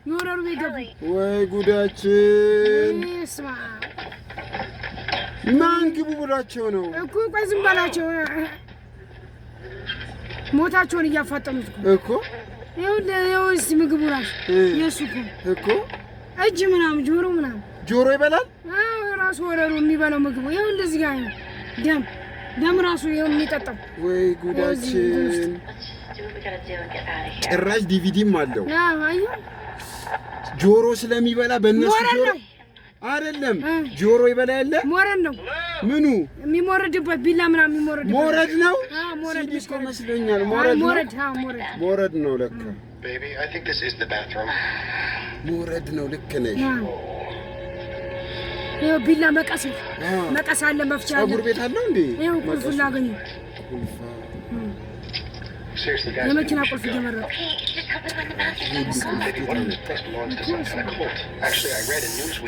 ይወረሩ ይገቡ ወይ ጉዳችን እስማ ማን ግቡ ብላቸው ነው እኮ ቆይ ዝም በላቸው ሞታቸውን እያፋጠኑት እኮ ይኸውልህ ምግቡ ራሱ የእሱ እኮ እጅ ምናምን ጆሮ ይበላል ራሱ ወረሩ የሚበላው ምግቡ ይኸውልህ እዚህ ጋር ደም ራሱ የሚጠጣው ወይ ጉዳችን ጭራሽ ዲቪዲም አለው አየሁ ጆሮ ስለሚበላ በእነሱ ጆሮ አይደለም ጆሮ ይበላ ያለ ሞረድ ነው ምኑ የሚሞረድበት ቢላ ምናምን የሚሞረድበት ሞረድ ነው ሞረድ እኮ መስሎኛል ሞረድ ነው ለካ baby I think this is the bathroom ሞረድ ነው ልክ ነሽ ይኸው ቢላ መቀስ አለ መፍቻ አለ ፀጉር ቤት አለው እንዴ ይኸው ቁልፍ ላገኝ የመኪና ቁልፍ እየመረጡ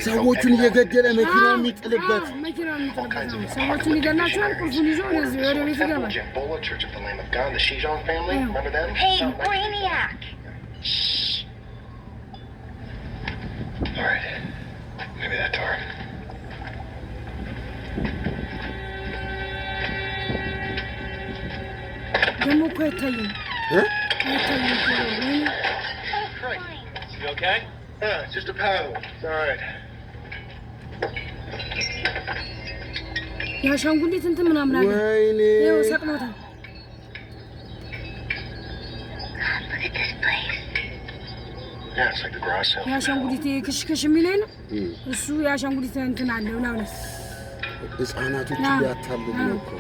ሰዎቹን እየገደለ መኪና የሚጥልበት ሰዎቹን ይገላቸዋል ቁልፉን ይዞ ወደ ቤት ይገባል ደግሞ እኮ አይታይም You okay? Yeah, it's just a paddle. It's all right. ያሻንጉሊት እንትን ምናምን አለ ወይኔ ይኸው ሰቅሎታል Yeah, it's like the grass sale. ያሻንጉሊት ክሽክሽ የሚለኝ ነው እሱ ያሻንጉሊት እንትን አለ ምናምን ህፃናቶች ያታሉ ነው እኮ